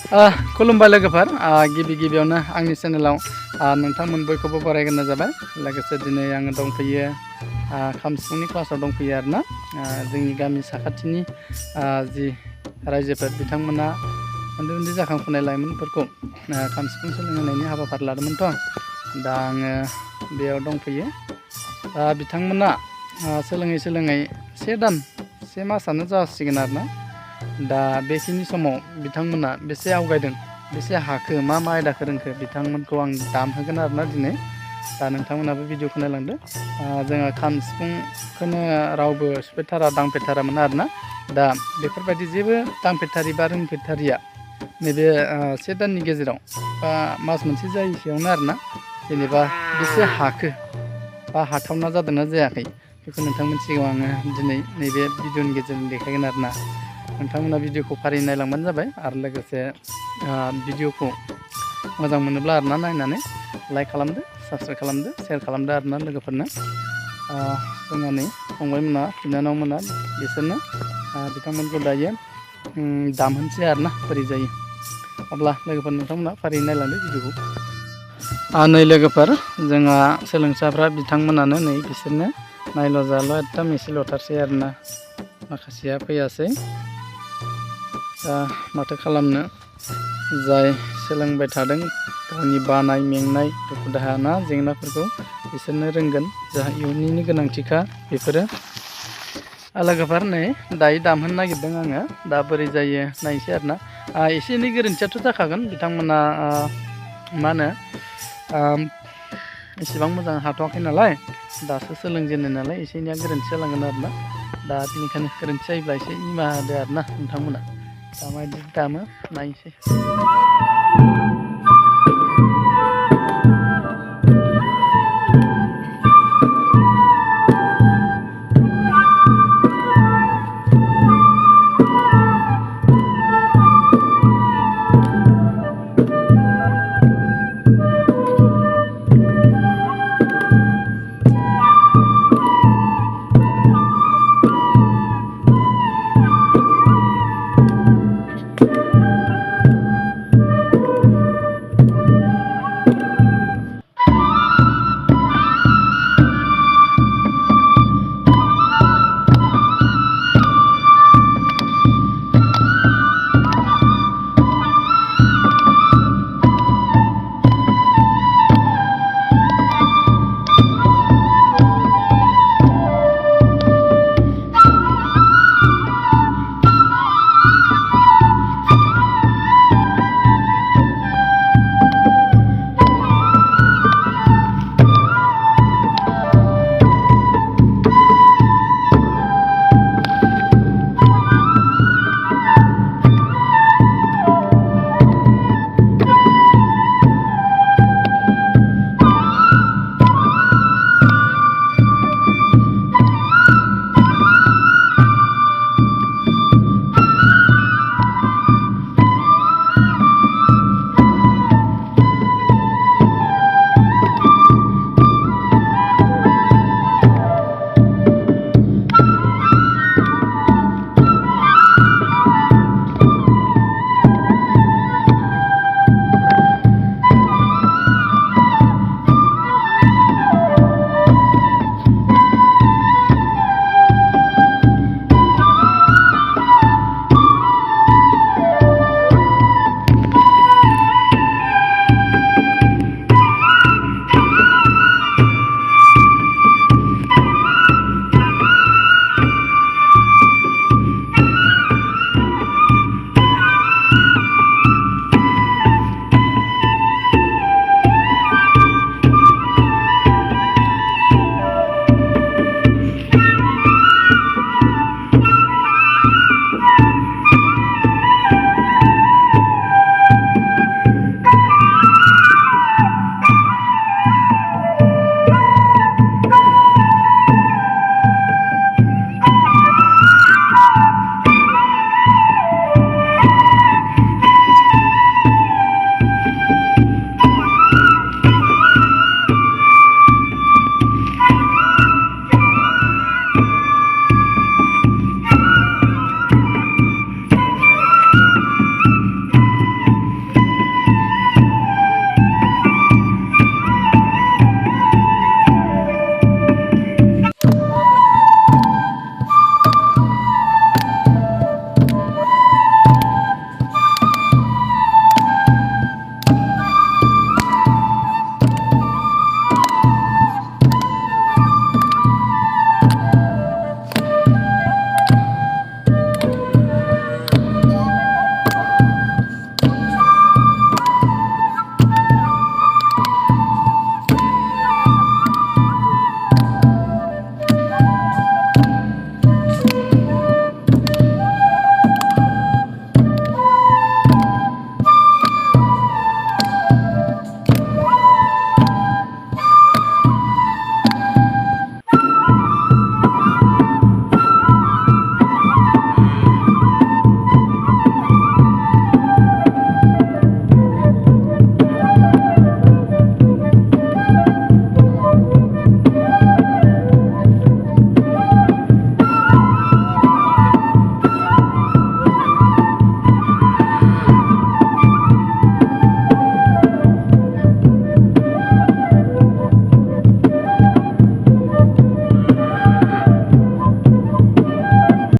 खुलुमबाय लोगोफोर गिबियावनो आंनि चेनेलाव नोंथांमोन बयखौबो बरायग्रोनाय जाबाय। लोगोसे दिनै आङो दंफैयो खाम सिफुंनि क्लासाव दंफैयो आरोना जोंनि गामि साखाथिनि जि रायजोफोर बिथांमोना उन्दै जाखांफुनाय लाइमोनफोरखौ खाम सिफुं सोलोंहोनायनि हाबाफारि लादोंमोनथ'। दा आङो बेयाव दंफैयो। बिथांमोना सोलोङै से मासानो जासिगोन आरोना। दा बेखिनि समाव बिथांमोना बेसे आवगायदों, बेसे हाखो, मा आयदाखौ रोंखो बिथांमोनखौ आं दामहोगोन आरोना दिनै। दा नोंथांमोनाबो भिडिअखौ नायलांदो। जोङो खाम सिफुंखौनो रावबो सुफेरथारा दांफेरथारामोन आरोना। दा बेफोरबायदि जेबो दांफेरथारि बा रोंफेरथारिया नैबे से दाननि गेजेराव बा मास मोनसे जायैसेयावनो आरोना जेनेबा बेसे हाखो बा हाथावना जादोंना जायाखै बेखौ नोंथांमोननि सिगाङाव आङो दिनै नैबे भिडिअनि गेजेरजों देखायगोन आरोना। नोंथांमोना भिडिअखौ फारि नायलांबानो जाबाय। आरो लोगोसे भिडिअखौ मोजां मोनोब्ला आरोना नायनानै लाइक खालामदो, साबस्क्राइब खालामदो, शेयार खालामदो आरोना लोगोफोरनो। जोंहा नै फंबायमोना बिनानावमोना बिसोरनो बिथांमोनखौ दायो दामहोनोसै आरोना बोरै जायो। अब्ला लोगोफोर नोंथांमोना फारियै नायलांदो भिडिअखौ। नै लोगोफोर जोंहा सोलोंसाफ्रा बिथांमोनानो नै बिसोरनो नायल' जाल' एकदम एसेल'थारसै आरोना, माखासेया फैयासै। दा माथो खालामनो, जाय सोलोंबाय थादों गावनि बानाय मेंनाय दुखु दाहा जेंनाफोरखौ बिसोरनो रोंगोन, जाहा इयुननिनो गोनांथिखा बेफोरो। लोगोफोर नै दायो दामहोनो नागिरदों आङो। दा बोरै जायो नायनोसै आरोना। एसे एनै गोरोन्थियाथ' जाखागोन, बिथांमोना मा होनो एसेबां मोजां हाथ'वाखै नालाय, दासो सोलोंजेननाय नालाय एसे एनैया गोरोन्थि जालांगोन आरोना। दा बेनिखायनो गोरोन्थि जायोब्ला एसे निमाहा होदो आरोना नोंथांमोना। दा माबायदि दामो नायनोसै।